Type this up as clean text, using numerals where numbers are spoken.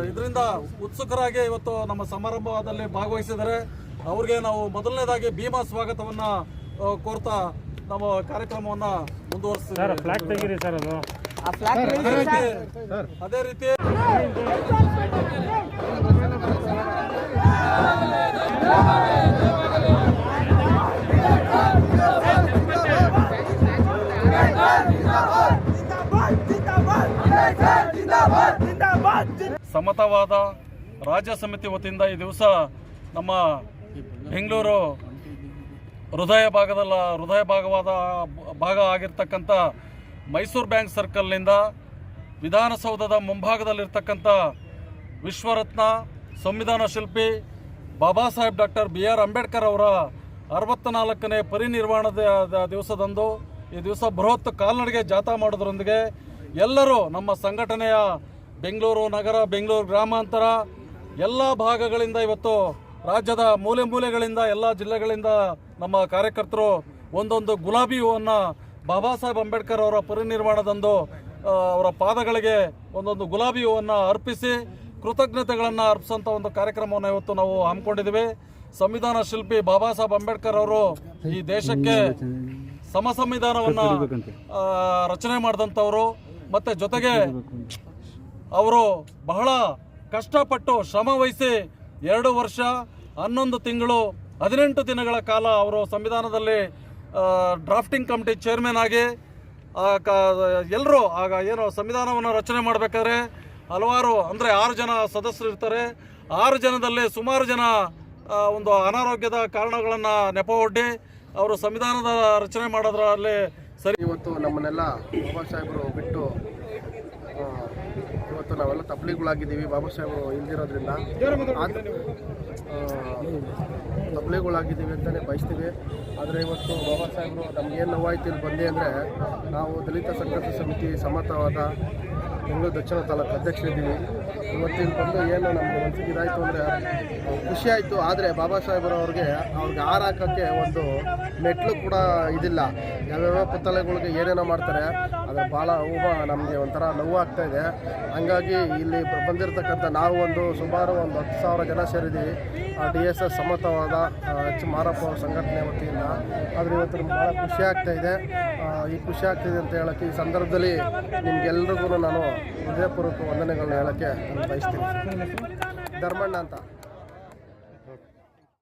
ಇದರಿಂದ ಉತ್ಸುಕರಾಗಿ ಇವತ್ತು ನಮ್ಮ ಸಮಾರಂಭದಲ್ಲಿ ಭಾಗವಹಿಸಿದರೆ ಅವ್ರಿಗೆ ನಾವು ಮೊದಲನೇದಾಗಿ ಭೀಮಾ ಸ್ವಾಗತವನ್ನ ಕೋರ್ತಾ ನಮ್ಮ ಕಾರ್ಯಕ್ರಮವನ್ನ ಮುಂದುವರಿಸ್ತೀವಿ. ಅದೇ ರೀತಿ ಸಮತಾವಾದ ರಾಜ್ಯ ಸಮಿತಿ ವತಿಯಿಂದ ಈ ದಿವಸ ನಮ್ಮ ಬೆಂಗಳೂರು ಹೃದಯ ಭಾಗ ಆಗಿರ್ತಕ್ಕಂಥ ಮೈಸೂರು ಬ್ಯಾಂಕ್ ಸರ್ಕಲ್ನಿಂದ ವಿಧಾನಸೌಧದ ಮುಂಭಾಗದಲ್ಲಿರ್ತಕ್ಕಂಥ ವಿಶ್ವರತ್ನ ಸಂವಿಧಾನ ಶಿಲ್ಪಿ ಬಾಬಾ ಸಾಹೇಬ್ ಡಾಕ್ಟರ್ BR ಅಂಬೇಡ್ಕರ್ ಅವರ 64ನೇ ಪರಿನಿರ್ವಾಣದ ದಿವಸದಂದು ಈ ದಿವಸ ಬೃಹತ್ ಕಾಲ್ನಡಿಗೆ ಜಾಥಾ ಮಾಡೋದ್ರೊಂದಿಗೆ ಎಲ್ಲರೂ ನಮ್ಮ ಸಂಘಟನೆಯ ಬೆಂಗಳೂರು ನಗರ, ಬೆಂಗಳೂರು ಗ್ರಾಮಾಂತರ ಎಲ್ಲ ಭಾಗಗಳಿಂದ ಇವತ್ತು ರಾಜ್ಯದ ಮೂಲೆ ಮೂಲೆಗಳಿಂದ ಎಲ್ಲ ಜಿಲ್ಲೆಗಳಿಂದ ನಮ್ಮ ಕಾರ್ಯಕರ್ತರು ಒಂದೊಂದು ಗುಲಾಬಿ ಹೂವನ್ನು ಬಾಬಾ ಸಾಹೇಬ್ ಅಂಬೇಡ್ಕರ್ ಅವರ ಪರಿನಿರ್ವಾಣದಂದು ಅವರ ಪಾದಗಳಿಗೆ ಒಂದೊಂದು ಗುಲಾಬಿ ಹೂವನ್ನು ಅರ್ಪಿಸಿ ಕೃತಜ್ಞತೆಗಳನ್ನು ಅರ್ಪಿಸುವಂಥ ಒಂದು ಕಾರ್ಯಕ್ರಮವನ್ನು ಇವತ್ತು ನಾವು ಹಮ್ಮಿಕೊಂಡಿದ್ದೀವಿ. ಸಂವಿಧಾನ ಶಿಲ್ಪಿ ಬಾಬಾ ಸಾಹೇಬ್ ಅಂಬೇಡ್ಕರ್ ಅವರು ಈ ದೇಶಕ್ಕೆ ಸಂವಿಧಾನವನ್ನು ರಚನೆ ಮಾಡಿದಂಥವರು, ಮತ್ತು ಜೊತೆಗೆ ಅವರು ಬಹಳ ಕಷ್ಟಪಟ್ಟು ಶ್ರಮ ವಹಿಸಿ 2 ವರ್ಷ 11 ತಿಂಗಳು 18 ದಿನಗಳ ಕಾಲ ಅವರು ಸಂವಿಧಾನದಲ್ಲಿ ಡ್ರಾಫ್ಟಿಂಗ್ ಕಮಿಟಿ ಚೇರ್ಮನ್ ಆಗಿ ಎಲ್ಲರೂ ಆಗ ಏನು ಸಂವಿಧಾನವನ್ನು ರಚನೆ ಮಾಡಬೇಕಾದ್ರೆ ಹಲವಾರು ಅಂದರೆ 6 ಜನ ಸದಸ್ಯರು ಇರ್ತಾರೆ. 6 ಜನದಲ್ಲಿ ಸುಮಾರು ಜನ ಒಂದು ಅನಾರೋಗ್ಯದ ಕಾರಣಗಳನ್ನು ನೆಪವೊಡ್ಡಿ ಅವರು ಸಂವಿಧಾನದ ರಚನೆ ಮಾಡೋದ್ರಲ್ಲಿ ಸರಿ. ಇವತ್ತು ನಮ್ಮನ್ನೆಲ್ಲ ಬಾಬಾ ಸಾಹೇಬರು ಬಿಟ್ಟು ಇವತ್ತು ನಾವೆಲ್ಲ ತಬ್ಲಿಗಳಾಗಿದ್ದೀವಿ. ಬಾಬಾ ಸಾಹೇಬರು ಇಲ್ದಿರೋದ್ರಿಂದ ತಬ್ಲಿಗಳಾಗಿದ್ದೀವಿ ಅಂತಲೇ ಬಯಸ್ತೀವಿ. ಆದರೆ ಇವತ್ತು ಬಾಬಾ ಸಾಹೇಬರು ನಮಗೇನು ನೋವಾಯ್ತು ಇಲ್ಲಿ ಬಂದೆ ಅಂದರೆ, ನಾವು ದಲಿತ ಸಂಘರ್ಷ ಸಮಿತಿ ಸಮತಾವಾದ ಬೆಂಗಳೂರು ದಕ್ಷಿಣ ತಾಲೂಕು ಅಧ್ಯಕ್ಷರಿದ್ದೀವಿ. ಇವತ್ತಿನ ಬಂದು ಏನು ನಮ್ಮ ಮನಸ್ಸಿಗೆ ಇದಾಯಿತು ಅಂದರೆ ಖುಷಿ ಆಯಿತು. ಆದರೆ ಬಾಬಾ ಸಾಹೇಬರು ಅವ್ರಿಗೆ ಹಾರ ಹಾಕೋಕ್ಕೆ ಒಂದು ಮೆಟ್ಲು ಕೂಡ ಇದಿಲ್ಲ. ಯಾವ್ಯಾವ ಪುತ್ತಲೆಗಳಿಗೆ ಏನೇನೋ ಮಾಡ್ತಾರೆ, ಅದ್ರ ಭಾಳ ನಮಗೆ ಒಂಥರ ನೋವು ಆಗ್ತಾಯಿದೆ. ಹಂಗಾಗಿ ಇಲ್ಲಿ ಬಂದಿರತಕ್ಕಂಥ ನಾವು ಸುಮಾರು 10,000 ಜನ ಸೇರಿದ್ದೀವಿ DSS ಸಮತಾವಾದ ಮಾರಪ್ಪ ಅವ್ರ ಸಂಘಟನೆ ವತಿಯಿಂದ. ಆದರೆ ಇವತ್ತು ನಮ್ಗೆ ಭಾಳ ಖುಷಿ ಆಗ್ತಾಯಿದೆ. ಈ ಖುಷಿ ಆಗ್ತಿದೆ ಅಂತ ಹೇಳೋಕ್ಕೆ ಈ ಸಂದರ್ಭದಲ್ಲಿ ನಿಮ್ಗೆಲ್ರಿಗೂ ನಾನು ಹೃದಯಪೂರ್ವಕ ವಂದನೆಗಳನ್ನ ಹೇಳೋಕ್ಕೆ ನಾನು ಬಯಸ್ತೀನಿ. ಧರ್ಮಣ್ಣ ಅಂತ.